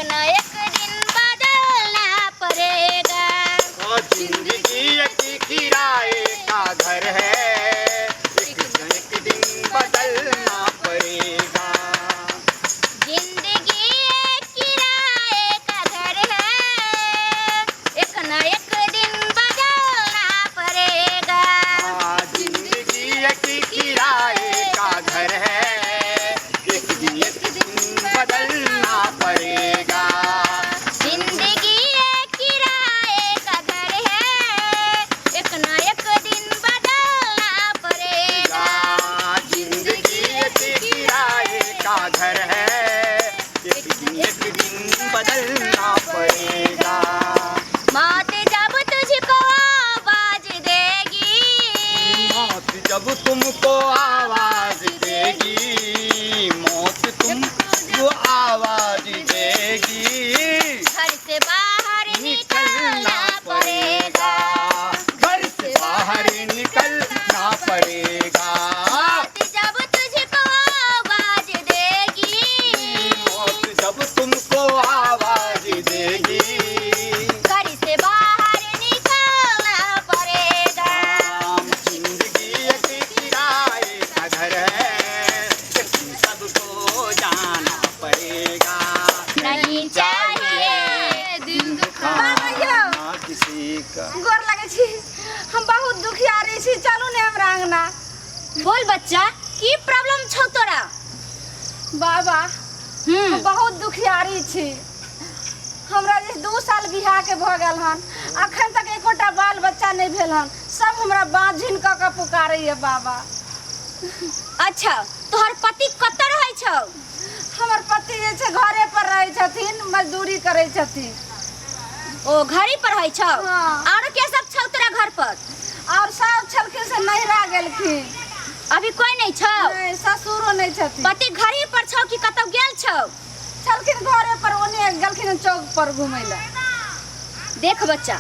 न एक दिन बदलना पड़ेगा। जिंदगी एक किराए का घर है, एक न एक दिन बदलना पड़ेगा। जिंदगी एक किराए का घर है, एक न एक दिन बदलना पड़ेगा। जिंदगी एक किराए का घर है, एक दिन बदलना पड़ेगा। जिंदगी एक किराए का घर है, एक न एक दिन बदलना पड़ेगा। जिंदगी एक किराए का घर है, एक दिन बदलना पड़ेगा। मौत जब तुझको आवाज देगी, मौत जब तुमको आवाज देगी, मौत तुमको आवाज देगी, घर से बाहर निकलना पड़ेगा। घर से बाहर निकलना पड़ेगा। मौत जब तुझको आवाज देगी, मौत जब तुमको आवाज देगी, घर से बाहर निकलना पड़ेगा। जिंदगी एक किराए का घर है, लेकिन सबको जाना पड़ेगा। नहीं चाहिए दिल दुखाना किसी का। गोर लगे छी, हम बहुत दुखियारी छी, चलू ने हमरा अंगना। बोल बच्चा, की प्रॉब्लम छौ तोरा? बाबा हम बहुत दुखियारी छी। हमरा जे 2 साल बियाह के भ गेल हन, अखन तक एकोटा बाल बच्चा नहीं भेल हन। सब हमरा बांझिन क के पुकारैया बाबा। अच्छा, तोहर पति कतऽ रहै छौ? हमर पति जे छै घरे पर रहै छथिन, मजदूरी करै छथिन। ओ घरे पर रहै छौ? हाँ। और के सब छौ तोरा घर पर? और सब छलखिन से नहिरा गेलखिन। अभी कोई नहीं छौ? नहीं, ससुरो नहीं छथिन। पति घरे पर छौ कि कतौ गेल छौ? छलखिन घरे पर, ओने गेलखिन चौक पर घुमै ला। देख बच्चा,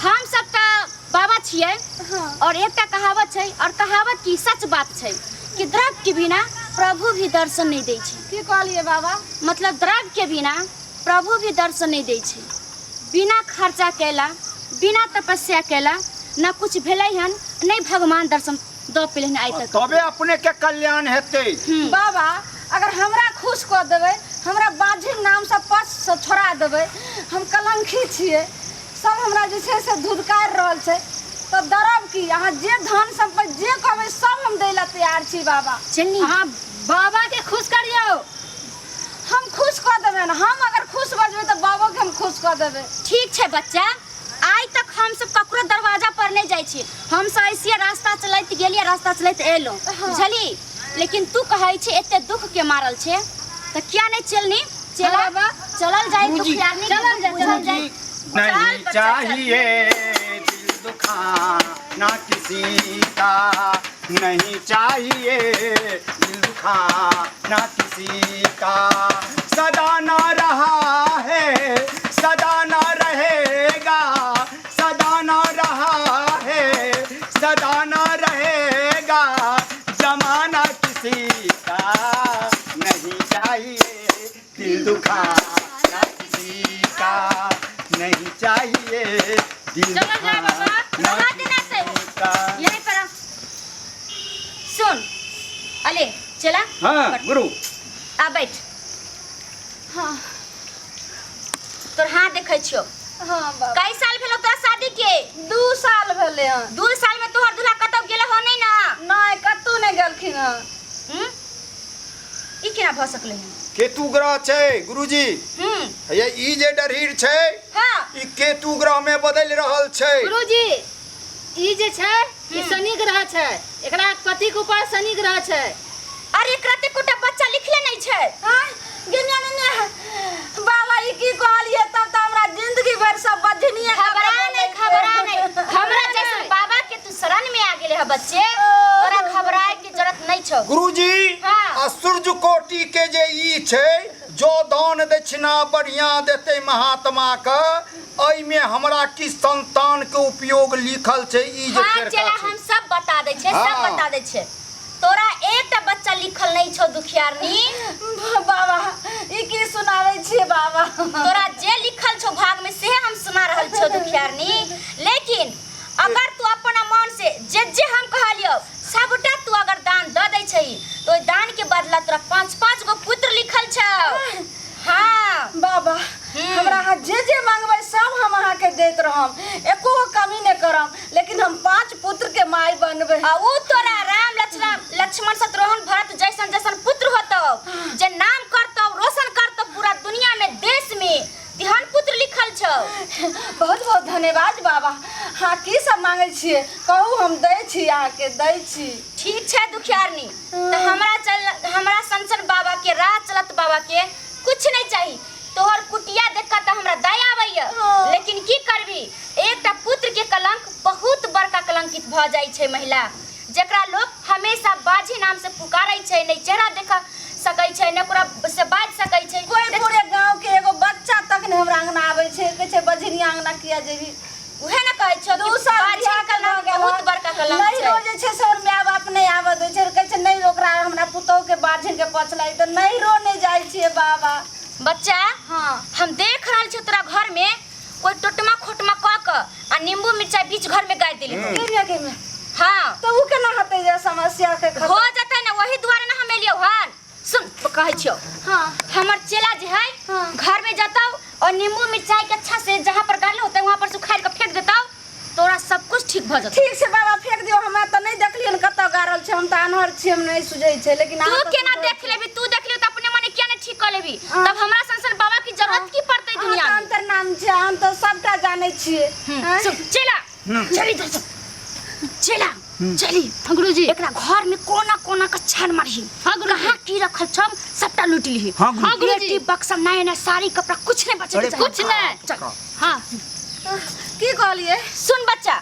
हम सब का बाबा छियै, हाँ। और एकटा कहावत छै, और कहावत की सच बात छै कि द्रव्य के बिना प्रभु भी दर्शन नहीं दै छै। की कहलिए बाबा? मतलब द्रव्य के बिना प्रभु भी दर्शन नहीं दै छै। बिना खर्चा कैला, बिना तपस्या कैला ना कुछ भेलै हन, नहीं भगवान दर्शन दो पेलहन आइ तक। तबे अपने के कल्याण हेतै। बाबा अगर हमरा खुश कऽ देबै, हमरा बाझिन नाम से पछ से छोड़ा देबै, हम कलंकी छियै, सब हमरा जे छै से धुधकार रहल छै, तो डरब की? अहाँ जे धन संपत्ति जे कहबै सब हम दै ला तैयार छी बाबा। चलनी अहाँ बाबा के खुश करियौ, हम खुश कऽ देबै ना। हम अगर खुश बजबै तो बाबा के हम खुश कऽ देबै। ठीक छै बच्चा, आइ तक हम सब ककरो दरवाजा पर नहीं जाइ छी। हम सब ऐसे रास्ता चलैत गेलिए, रास्ता चलैत एलो, बुझली? लेकिन तू कहै छै एते दुख के मारल छै, तो क्या नहीं चलनी? चला बाबा चलल जाए, गुरुजी, दुखियारनी चलल जाए, चलल जाए। नहीं चाहिए दिल दुखाना किसी का, नहीं चाहिए दिल दुखाना किसी का। सदा ना रहा है, सदा ना रहेगा, सदा ना रहा है, सदा ना रहेगा, जमाना किसी का। नहीं चाहिए दिल दुखाना किसी का, नहीं चाहिए दिल चलो जाए बाबा, रहा देना से का। यहीं पर आ। सुन अले, चला हाँ गुरु। आ बैठ। हाँ तोर हाथ देखै छियो। हाँ बाबा। कई साल भेलो तोरा शादी के? 2 साल भेले हन। 2 साल में तोहर दूल्हा कतौ गेल हो नहीं ना? नहीं, कतौ नहीं गेलखिन हन। ई केना भ सकलै हन? केतु ग्रह छै गुरुजी। ये ई जे डरहीर छै, हाँ ई केतु ग्रह में बदल रहल छै। गुरुजी ई जे छै ई शनि ग्रह छै, एकरा पति के ऊपर शनि ग्रह छै। अरे एकरा ते कोटा बच्चा लिखले नहीं छै। हां गिनिया ने बाबा ई की कहलिए, तब त हमरा जिंदगी भर सब बजनिए घबरा नहीं हमरा जैसे बाबा के तू शरण में आ गेले है बच्चे, तोरा घबराए के जरूरत नहीं छौ। गुरुजी हाँ। सूर्य कोटि के जे ई छै, जो दान दक्षिणा बढ़िया देते महात्मा के, एहि में हमरा की संतान के उपयोग लिखल छै। ई जे हाँ चला हम सब बता दे छे, सब हाँ। बता दे छे। तोरा एकटा बच्चा लिखल नहीं छौ दुखियारनी। बाबा ई की सुनावे छी बाबा? बाबा। तोरा जे लिखल छौ भाग में से हम सुना रहल छौ दुखियारनी। लेकिन अगर तू अपन मन से जे हम कहलियो सबटा तू अगर दान द दै छही तो दान के बदला तोरा 5-5 गो पुत्र लिखल छौ। हाँ बाबा हमरा हाथ जे मांगबै सब हम अहाँ के देत रहम, एको कमी न करम, लेकिन हम 5 पुत्र के माई बनबै। आ उ तोरा राम लक्ष्मण शत्रुघ्न भरत जैसन जैसन पुत्र होतौ जे नाम करतौ रोशन करतौ पूरा दुनिया में देश में तिहन पुत्र लिखल छौ। बहुत बहुत धन्यवाद बाबा। हाँ की सब मांगे छिए कहू हम दै छी, अहाँ के दै छी। ठीक छै दुखियारनी, तो हमरा संसन बाबा के राह चलत बाबा के कुछ नहीं चाहिए। तोहर कुटिया देखा तो हमरा दया आबैया, लेकिन की करबी एकटा पुत्र के कलंक बहुत बड़का कलंकित भ जाय छै महिला, जेकरा लोग हमेशा बाजी नाम से पुकारै छै, नहीं चेहरा देखा सकै छै, न ओकरा से बाज सकै छै। कोई पूरे गांव के एगो बच्चा तक ने हमरा अंगना आबै छै, कहै छै बजनिया अंगना किया जेबी। उहे न कहै छौ कि बाजी कलंक बहुत बड़का कलंक छै। नहीं रोजे छै सर माय बाप नहीं आबै दै छै, कहै छै नहीं ओकरा हमरा पुतौ के बाजी के पछलाई त नहीं रो नहीं जाय छै बाबा। बच्चा हाँ हम देख रहल छी तोरा घर में कोई टोटमा खोटमा क के आ नींबू मिर्चाई बीच घर में गाड़ देली। के में हाँ तो उ केना हते जे समस्या के हो जतै न, वही दुआरे न हम एलियो हन। सुन कहै छियो, हाँ हमर चेला जे है हाँ। घर में जाता और नींबू मिर्चाई के अच्छा से जहाँ पर गाड़ले होते वहाँ पर सुखाड़ के फेंक देता, तोरा सब कुछ ठीक भ जतौ। ठीक से बाबा फेंक दियो, हमरा त नहीं देखलियन कत गारल छै, हम त अनहर छी, हम नहीं सुझै छै, लेकिन तू केना देख लेबी? तू देख ले त अपने मने किया नहीं ठीक कर लेबी? तब हमरा संसन बाबा की जरूरत की पड़तै दुनिया में? अंतर नाम छै, हम त सबटा जानै छियै। सुन चेला चली इधर से, चेला चली गुरुजी एकरा घर में कोना कोना का छान मारही। हां गुरु कहां की रखल छ सबटा लूट लीही। हां गुरुजी बक्सा नया नया साड़ी कपड़ा कुछ नहीं बचे, कुछ नहीं। चल हां की कहलिए? सुन बच्चा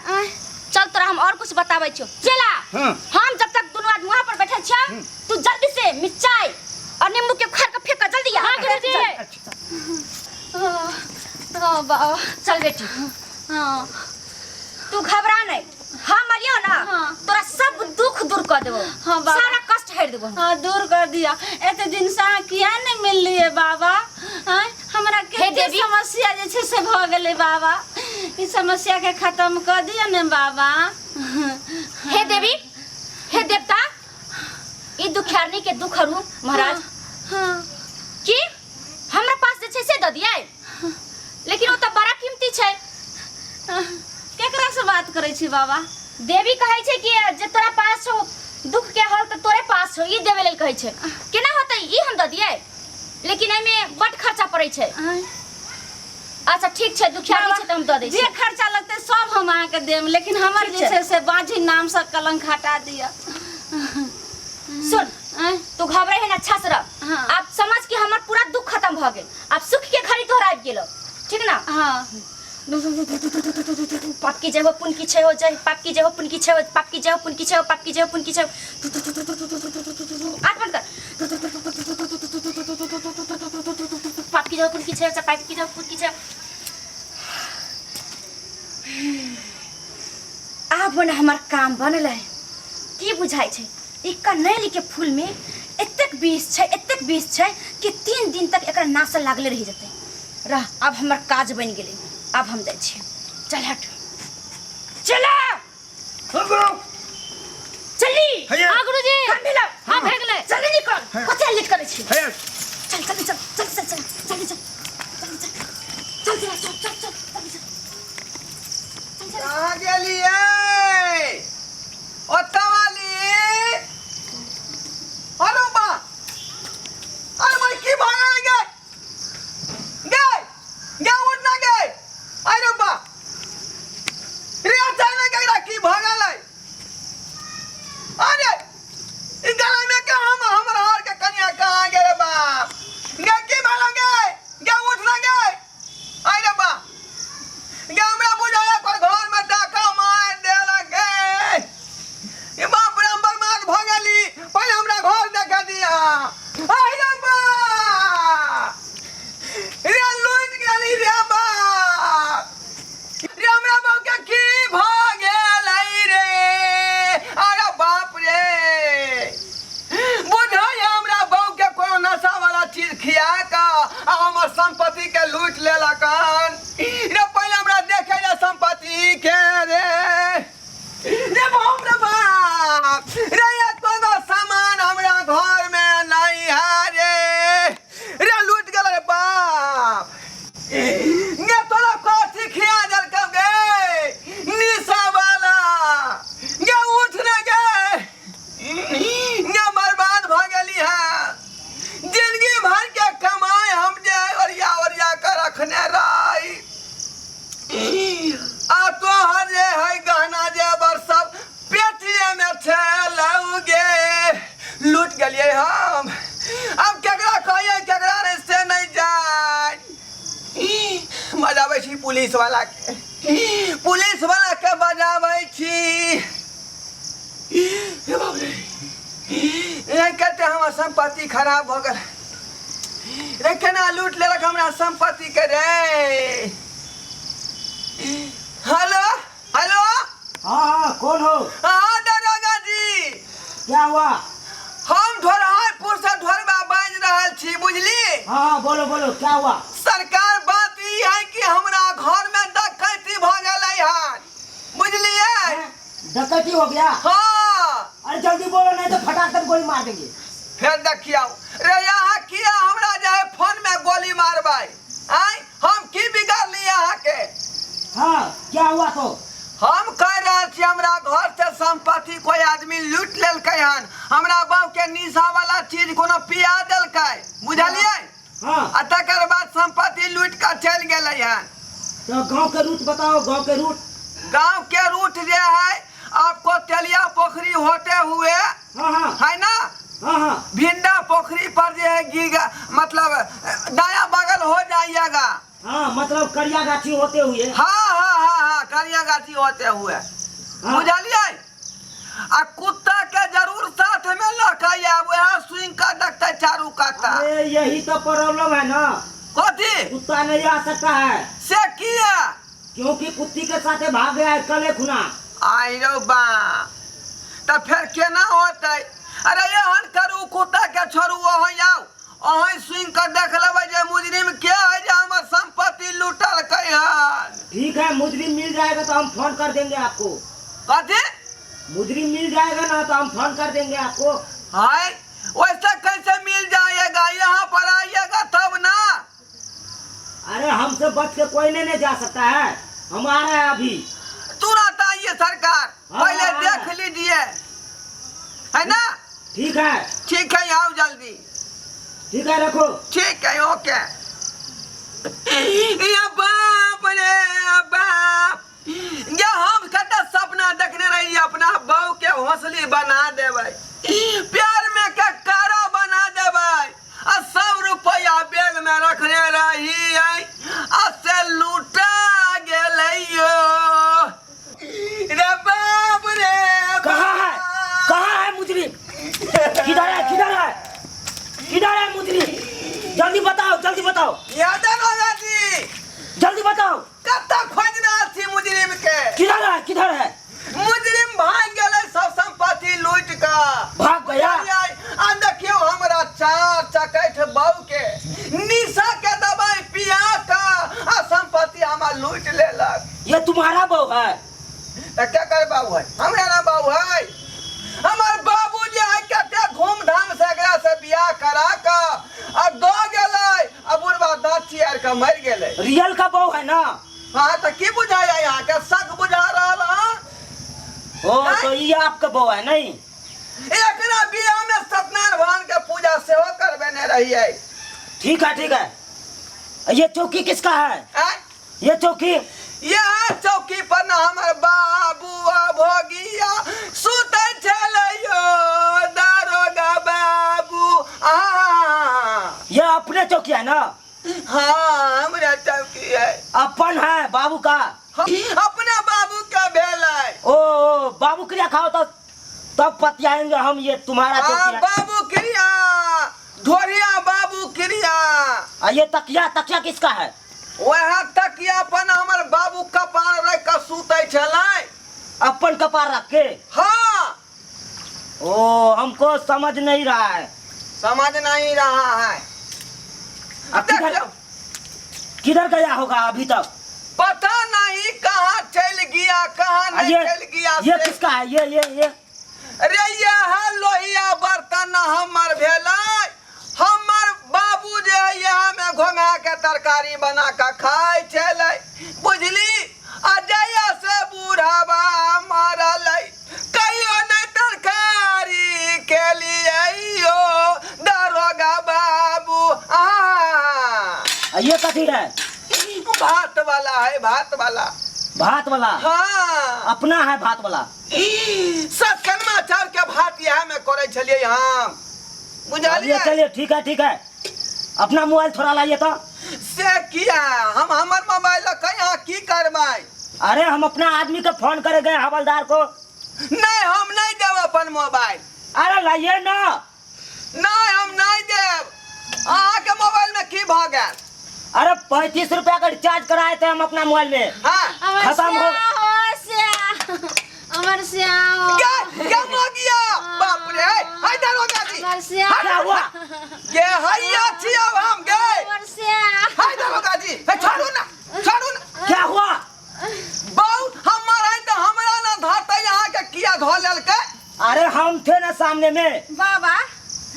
चल तोरा हम और कुछ बताबै छियो। चला हम जब तक दोनों आदमी वहां पर बैठल छ तू जल्दी से मिर्चाई और नींबू के उखाड़ के फेंक जल्दी। हां गुरुजी हां बाबा चल बेटी। हां तू घबरा नहीं, हम मरियो ना तोरा सब दुख दूर कर देबो। हाँ बाबा सारा कष्ट हट देबो। हाँ दूर कर दिया। एते दिन से किया नहीं मिल रही है बाबा? हमरा के समस्या जे छै से भ गेलै बाबा, ई समस्या के खत्म कर दिया ने बाबा। हे देवी हे देवता, ई दुखियारनी के दुख हरू महाराज की हमरा पास जे छै से द दियै, लेकिन ओ त बड़ा कीमती छै। केकरा से बात करे छी बाबा? देवी कहै छै कि जे तोरा पास हो दुख के हल त तोरे पास हो, ई देवे लेल कहै छै। केना होतै ई हम द दियै, लेकिन एमे बड खर्चा पड़ै छै। अच्छा ठीक छै दुखियारनी छै त हम द दै छी। जे खर्चा लगते सब हम अहाँ के देम, लेकिन हमर जे छै से बाजी नाम से कलंक हटा दिया। सुन तू घबराई है ना, अच्छा से रह। आप समझ के हमर पूरा दुख खत्म भ गेल, अब सुख के घड़ी तोहरा आबि गेलो, ठीक ना? हाँ पाप की जय हो पुण्य की क्षय हो, जय पाप की जय हो पुण्य की क्षय हो, पाप की जय हो पुण्य की क्षय हो, पाप की जय हो पुण्य की क्षय हो। आठ बंद कर। पाप की जय हो पुण्य की क्षय हो, पाप की जय हो पुण्य की क्षय हो। आब ने हमर काम बनल है। की बुझाई छै ई कनैली के फूल में एतेक विष छै कि 3 दिन तक एकरा नासल लागले रह जते। रह अब हमर काज बन गेलै, अब हम जाइ छी। चल हट चला चली। हां गुरुजी काम भेला? हां भे गेलै। जल्दी निकल, कते लेट करै छी? है चल जल्दी चल जल्दी चल जल्दी चल जल्दी चल। कहाँ गेलिए ओतवाली? अरे बा अरे भाई की भागा गए गए उठ ना गए। अरे बा रे अचानक गया की भागा लाई? अरे इ गला में के हम हमर हार के कन्या कहाँ गए बाप? गए हमर संपत्ति के लूट लेलकन। रे पहले हमरा देखे रे संपत्ति के रे बाप रे बाप रे ये तो सामान हमरा घर में नहीं है रे लूट गेल रे बाप। ये तोरा कोठी खिया दल कब गे निशा वाला ये उठ न गे ये बर्बाद भ गेली है। जिंदगी भर के कमाई हम जे ओरिया कर रखने रही आ तोहर जे है गहना जेवर सब पेटिए में छे लौगे लूट गेलिए हम। अब केकरा कहिए केकरा रे से नहीं जाए। बजाबै छी पुलिस वाला के बजाबै छी। बाप रे नहीं कहते हमर संपत्ति खराब हो गल रे केना लूट लेलक हमरा संपत्ति के रे। हेलो हेलो हाँ कौन हो? हाँ दरोगा जी क्या हुआ? हम ढोरहारपुर से ढोरबा बाज रहल छी बुझली। हाँ बोलो बोलो क्या हुआ? सरकार बात ई है कि हमरा घर में डकैती भ गेलै हन बुझलिए। डकैती हो गया? हाँ अरे जल्दी बोलो नहीं तो फटाक से गोली मार देंगे। फिर देखियो रे यहाँ किया हमरा जे है फोन में गोली मारबै आई हम की बिगाड़ली यहाँ के। हाँ क्या हुआ तो? हम कह रहे छी हमरा घर से संपत्ति कोई आदमी लूट लेलकै हन। हमरा बाबू के निशा वाला चीज कोनो पिया देलकै बुझलिए। हाँ आ तकर बाद संपत्ति लूट कर चल गेलै हन। तो गांव के रूट बताओ, गांव के रूट। गांव के रूट जे है आपको तेलिया पोखरी होते हुए हाँ हाँ है ना हाँ हाँ भिंडा पोखरी पर जो है गीगा मतलब दाया बगल हो जाइएगा। हाँ मतलब करिया गाछी होते हुए। हाँ करिया गाछी होते हुए बुझलिए। आ कुत्ता के जरूर साथ में लड़काइए वह स्विंग का डकता चारू काटा। अरे यही तो प्रॉब्लम है ना, कथी कुत्ता नहीं आ सकता है से किया क्योंकि कुत्ती के साथ भाग गया है कल खुना। आई रो बा तो फिर केना होते। अरे एहन करू कुत्ता के छोड़ू वहाँ जाओ वहाँ स्विंग कर देख लेबै जे मुजरिम के है जे हमर संपत्ति लूटल हन। ठीक है मुजरिम मिल जाएगा तो हम फोन कर देंगे आपको। कथी मुजरिम मिल जाएगा ना तो हम फोन कर देंगे आपको। है वैसे कैसे मिल जाएगा यहाँ पर आइएगा तब ना। अरे हमसे बच के कोई नहीं जा सकता है, हम आ रहे हैं अभी। तुरंत आइए सरकार पहले हाँ। देख लीजिए है ना। ठीक है ठीक है आओ जल्दी। ठीक है रखो। ठीक है ओके। या बाप रे बाप ये हम कता सपना देखने रही अपना बहू के हौसली बना देबै प्यार में के कारा बना देबै आ 100 रुपया बैग में रखने रही आ से लूटा गेलै यो रे बाप रे। कहाँ है मुजरिम? किधर है किधर है किधर है मुजरिम? जल्दी बताओ जल्दी बताओ। याद होगा जी जल्दी बताओ। कब तक खोज रहा थी मुजरिम के? किधर है किधर है? मुजरिम भाग गए सब संपत्ति लूट का भाग गया। आ देखियो हमरा 4 चकैठ बहू के निशा के दवाई पिया का आ संपत्ति हमार लूट लेलक। ये तुम्हारा बहू है? तो क्या करे बाबू है हमरा ना बाबू है। हमार बाबू जे है कते धूमधाम से एकरा से बियाह करा का आ दो गेलै आ बुढ़वा दांत चियार के मर गेलै। रियल का बहू है ना? हाँ तो की बुझाया यहाँ के शक बुझा रहा है। ओ तो ये आपका बहू है नहीं? एकरा बियाह में सत्यनारायण भगवान के पूजा सेवा करबेने रही है। ठीक है। ये चौकी किसका है? ये चौकी यह चौकी पर ना हमर बाबू भोगिया सुते चलयो दारोगा बाबू। ये अपने चौकी है ना? हाँ हमरा चौकी है। अपन है बाबू का? अपने बाबू का भेल है। ओ बाबू क्रिया खाओ तो तब पतियाएंगे हम। ये तुम्हारा चौकी है। बाबू क्रिया ढोरिया बाबू क्रिया। ये तकिया किसका है? वह तकिया पर हमर बाबू कपार रख के सुते छलै। अपन कपार रख के? हाँ। ओ हमको समझ नहीं रहा है। समझ नहीं रहा है। अब देख किधर लो। किधर गया होगा अभी तक? पता नहीं कहाँ चल गया कहाँ नहीं चल गया ये से। किसका है? ये अरे ये है लोहिया बर्तन हमर भेलै। हमर बाबू जे है यहाँ में घोंघा के तरकारी बना के खाए चले बुझली। अजय से बूढ़ावा मरल कहियो नहीं तरकारी के लिए यो दरोगा बाबू। ये कथी है? भात वाला है भात वाला। भात वाला? हाँ अपना है भात वाला। सत्कर्मा चार के भात यहाँ में करे चलिए हम बुझलिए। चलिए ठीक है अपना मोबाइल थोड़ा लाइए तो। से किया हम हमर मोबाइल कहाँ की करबै। अरे हम अपना आदमी को फोन करे गए हवलदार को। नहीं हम नहीं देव अपन मोबाइल। अरे लाइए ना। नहीं हम नहीं देव। अहाँ के मोबाइल में की भ गया? अरे 35 रुपया का रिचार्ज कराए थे हम अपना मोबाइल में। हाँ खत्म हो अमर श्याम क्या हो गया? बाप रे हाय दरोगा जी। अमर श्याम क्या हुआ? ये हैया छी अब हम गए। अमर श्याम हाय दरोगा जी छोड़ू ना। क्या हुआ? बहुत हमर है तो हमरा ना धरते यहाँ के किया धो लेलके। अरे हम थे ना सामने में। बाबा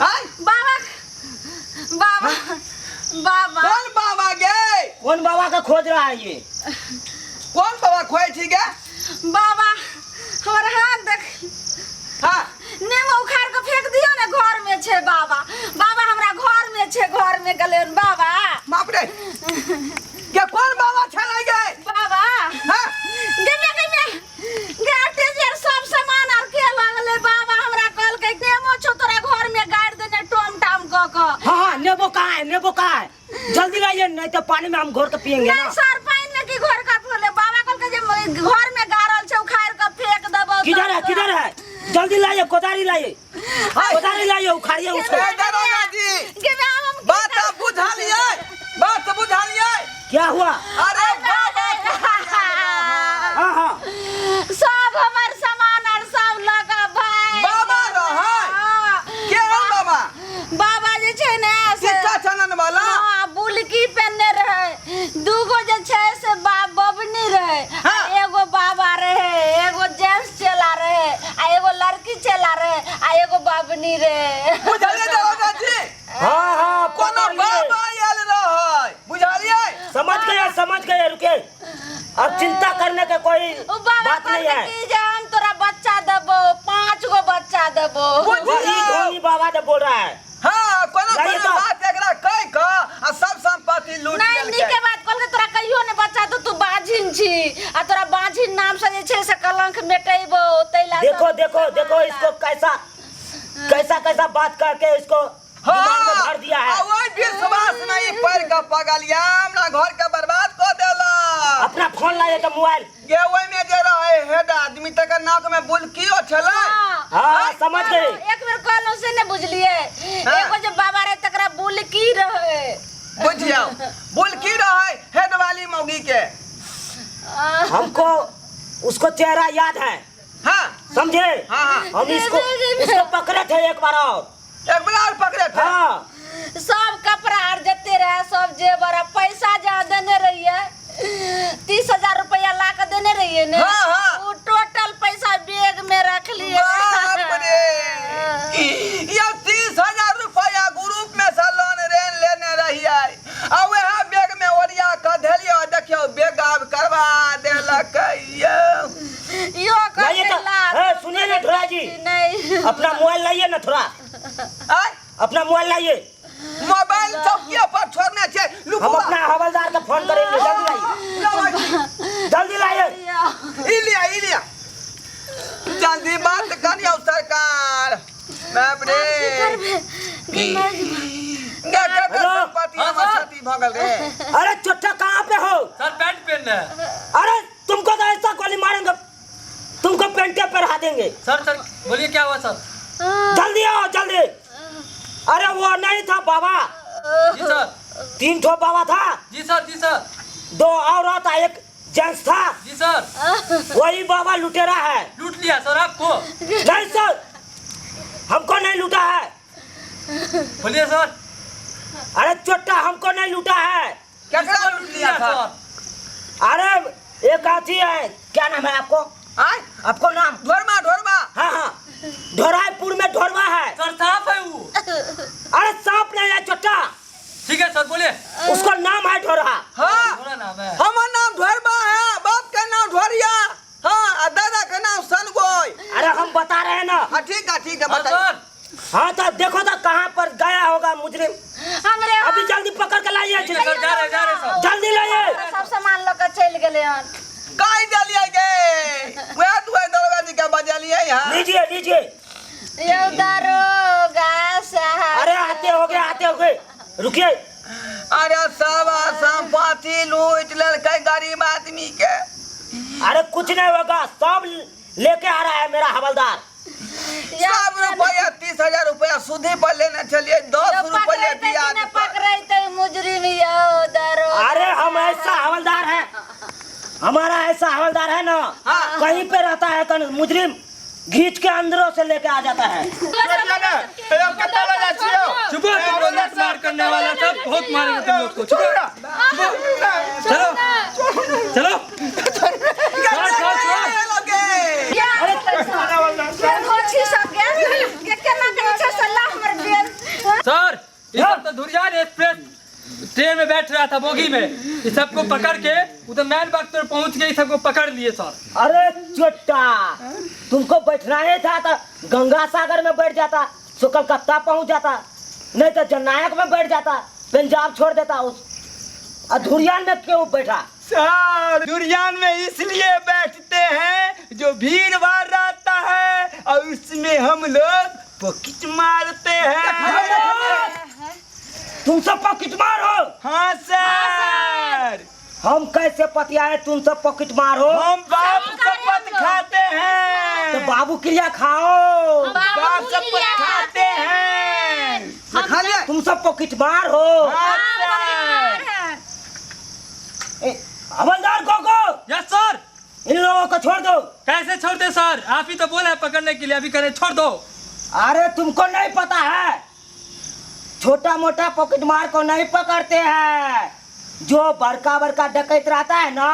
हाय बाबा बाबा बाबा कौन बाबा गए? कौन बाबा का खोज रहा है ये? कौन बाबा खोए छी गे? बाबा हमारा हाथ देख हाँ नेमो उखाड़ के फेंक दियो ना घर में छे बाबा। बाबा हमरा घर में छे घर में गले बाबा। बाप रे ये कौन बाबा छले गए? बाबा हाँ गाते जे सब सामान और के लगले बाबा हमरा कहल के नेमो छो तोरा घर में गाड़ देने टोम टाम क हाँ नींबू कहाँ है? जल्दी लाइए नहीं तो पानी में हम घोर के पियेंगे नहीं ना। सर पानी में की घर का फूले बाबा कहल के जे घर में गाड़ल छे उखाड़ के फेंक देबो। किधर है? जल्दी लाइए कोदारी लाइए उखाड़िए उसको। ए दरोगा जी बात आप बुझा लिए। बात बुझा लिए। क्या हुआ? अरे बाबा हाँ सब हमर सामान और सब लगा भाई। बाबा रहा के है बाबा? बाबा जे छे ने से कितना चनन वाला? हां बुलकी पहनने रहे। दूगो जे छे से बबनी रहे। हाँ। एगो बाबा रहे एगो जेंट्स चला रहे आ एगो लड़की चला रहे आ एगो बबनी रहे। बुझलिए दरोगा जी? हाँ कोनो बाबा आयल रहे बुझलिए? समझ गए रुके। अब चिंता करने का कोई ओ बाबा बात नहीं है। की जे हम तोरा बच्चा देबो 5 गो बच्चा देबो। वही धोनी बाबा जो बोल रहा है। हाँ कोनो लाइए कोनो तो। बात एकरा कह के आ सब संपत्ति लूट नहीं लेलके। नीके बात कहल के तोरा कहियो ने बच्चा तो तू बाझिन छी आ तोरा बाझिन नाम से जे छे से कलंक मेटेबो तैला। देखो इसको कैसा बात करके इसको दिमाग में भर दिया है। वही विश्वास नहीं पर का पगलिया हमरा घर के बर्बाद कर देला। अपना फोन लाइए तो मोबाइल। ये वही में जे रहे हेड आदमी तक नाक में बुलकियो छले। हाँ समझ गए। एक बेर कहलो से ने बुझलिए। एगो जे बाबा रे तकरा बुलकी रहे। बुझियो बुलकी रहे हेड वाली मौगी के। हमको उसको चेहरा याद है। हाँ समझे? हाँ हम इसको पकड़े थे एक बार और। एक बार पकड़े थे। हाँ सब कपड़ा आर जते रहे सब जेवर पैसा जा देने रहिए 30,000 रुपया ला के देने रहिए ने। हाँ, हाँ। वो टोटल पैसा बैग में रख लिए। बाप रे ये 30,000 रुपया ग्रुप में से लोन ऋण लेने रहिए आ वह बैग में ओरिया के धेलियो। देखियो बैग आब करवा देलक यो लाइए तो। सुनिए ना थोड़ा जी। नहीं अपना मोबाइल लाइए ना थोड़ा। अपना मोबाइल लाइए। मोबाइल चौकिया पर छोड़ने छे। हम अपना हवलदार का फोन करेंगे। जल्दी लाइए। इलिया जल्दी बात करियो सरकार। बाप रे छाती भगल रे। अरे चोट्टा कहाँ पे हो? सर पैंट पहनना है। अरे तुमको तो ऐसा गोली मारेंगे तुमको पेंटे पहना देंगे। सर बोलिए क्या हुआ सर? जल्दी आओ जल्दी। अरे वो नहीं था बाबा। जी सर। 3 ठो बाबा था। जी सर। 2 औरत एक जेंट्स था। जी सर। वही बाबा लुटेरा है। लूट लिया सर आपको? नहीं सर हमको नहीं लूटा है। बोलिए सर। अरे चोट्टा हमको नहीं लूटा है। केकरा लूट लिया था? अरे एक आदमी है, क्या नाम है आपको? आय आपको नाम? ढोरमा ढोरमा। हाँ हाँ, ढोराईपुर में ढोरवा है। सर सांप है वो। अरे सांप नहीं है चोट्टा, ठीक है सर बोलिए। उसका नाम है ढोरा। हाँ थोड़ा नाम है। हमार नाम ढोरमा है, बाप का नाम ढोरिया। हाँ और दादा का नाम सनगोई। अरे हम बता रहे हैं ना। हाँ ठीक है हाँ, बताइए। सर हाँ तो देखो तो कहाँ पर गया होगा मुजरिम। हमरे अभी जल्दी पकड़ के लाइए, ठीक है, सर जा रहे सर। जल्दी लाइए। सब सामान लेकर चल गए हन। काई जलिए गे वह तू दरोगा जी का बजलिए यहाँ। लीजिए लीजिए। ये दरोगा साहब। अरे आते हो गए, रुकिए। अरे सब संपत्ति लूट लड़के गरीब आदमी के। अरे कुछ नहीं होगा, सब लेके आ रहा है मेरा हवलदार। सब रुपया 30,000 रुपया सुधे पर लेने चलिए। 10 रुपया दिया पकड़े मुजरिम यो दरोगा। अरे हम ऐसा हवलदार है, हमारा ऐसा हवलदार है ना, हाँ। कहीं पे रहता है तो मुजरिम घींच के अंदरों से लेके आ जाता है। चुप हो तुम लोग, मार करने वाला सब बहुत मारेंगे तुम लोग को। चुप चलो चलो सर ये सब तो धुरियान एक्सप्रेस ट्रेन में बैठ रहा था बोगी में, इस सबको पकड़ के उधर मैन बाग पर पहुंच गए, सबको पकड़ लिए सर। अरे चोट्टा, तुमको बैठना ही था तो गंगा सागर में बैठ जाता, सो कलकत्ता पहुंच जाता, नहीं तो जननायक में बैठ जाता, पंजाब छोड़ देता। उस अधूरियान में क्यों बैठा? सर दुरियान में इसलिए बैठते हैं जो भीड़ भाड़ रहता है और उसमें हम लोग पॉकेट मारते हैं। तुम सब पॉकेट मार हो? हाँ सर। हम कैसे पतियाए तुम सब पॉकेट मार हो? हम बाप शपथ खाते हैं। तो बाबू क्रिया खाओ। बाप शपथ खाते हैं। खा लिया। तुम सब पॉकेट मार हो। हाँ सर। हवलदार को यस सर। इन लोगों को छोड़ दो। कैसे छोड़ते सर, आप ही तो बोले हैं पकड़ने के लिए, अभी करें छोड़ दो। अरे तुमको नहीं पता है, छोटा मोटा पॉकेट मार को नहीं पकड़ते हैं, जो बड़का बड़का डकैत रहता है ना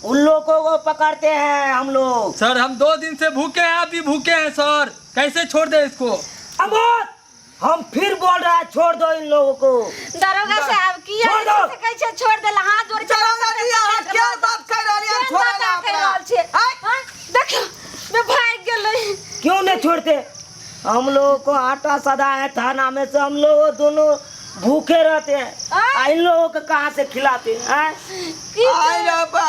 उन लोगों को पकड़ते हैं हम लोग। सर हम 2 दिन से भूखे हैं, आप भी भूखे हैं सर, कैसे छोड़ दे इसको? अब हम फिर बोल रहे हैं छोड़ दो इन लोगों को। दरोगा साहब की छोड़ दो। कैसे छोड़ देला? हाथ जोड़ के दरोगा जी यहाँ क्या बात कर रही है? छोड़ा ना अपना। देखो मैं भाग गेलै। क्यों नहीं छोड़ते? हम लोगों को आटा सदा है थाना में से, हम लोग दोनों भूखे रहते हैं, इन लोगों को कहाँ से खिलाते हैं? आई रब्बा।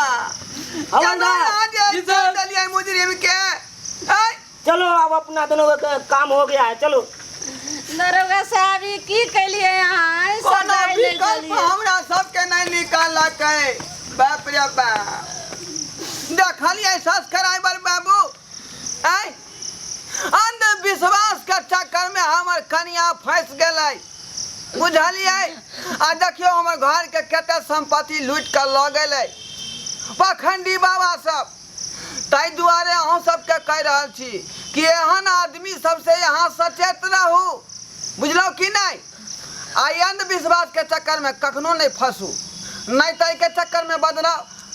हवलदार जी सर। चलिए मुजरिम के। आय चलो अब अपना दोनों का काम हो गया है, चलो। दरोगा साहब ये की कैलिए यहाँ? कोनो सजाए ले विकल्प गेलिए। हमरा सबके नहीं निकालक है। बाप रे बाप। देखलिए सब्सक्राइबर बाबू, आय अंधविश्वास के चक्कर में हमर कन्या फंस गेलै, बुझलिए? आ देखियो हमर घर के कते संपत्ति लूट कर ल गेलै पखंडी बाबा सब। ताहि दुआरे अहाँ सबके कह रहल छी कि एहन आदमी सबसे यहाँ सचेत रहू, बुझलौ कि नहीं? आई अंधविश्वास के चक्कर में कखनो नहीं फंसू, नहीं तो के चक्कर में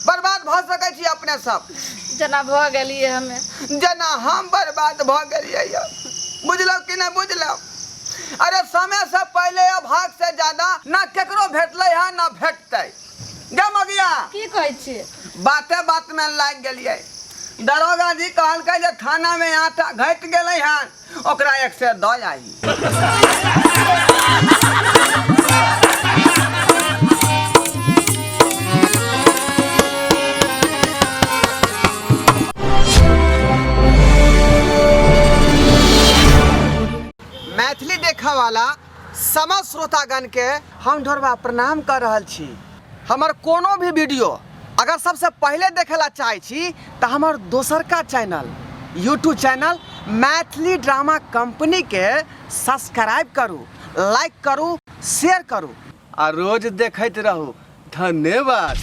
बर्बाद भ सकै छी अपने सब, जना भ गेलिए हमें। जना हम बर्बाद भ गेलिए यौ, बुझलौ कि नहीं बुझलौ? अरे समय से पहले अब भाग से ज्यादा ना केकरो भेटलै है ना भेटतै। गे मगिया की कहै छी? बाते बात में लाग गेलिए। दरोगा जी कहलकै जे थाना में आटा घट गेलै हन, ओकरा 1 से द आई। मैथिली देखा वाला समस्त श्रोतागण के हम ढोरबा प्रणाम कर रहल छी। हमर कोनो भी वीडियो अगर सबसे पहले देखेला चाहे छी तो हमार दोसर का channel YouTube channel Maithili drama company के सब्सक्राइब करू, लाइक करू, शेयर करू और रोज देखते रहू। धन्यवाद।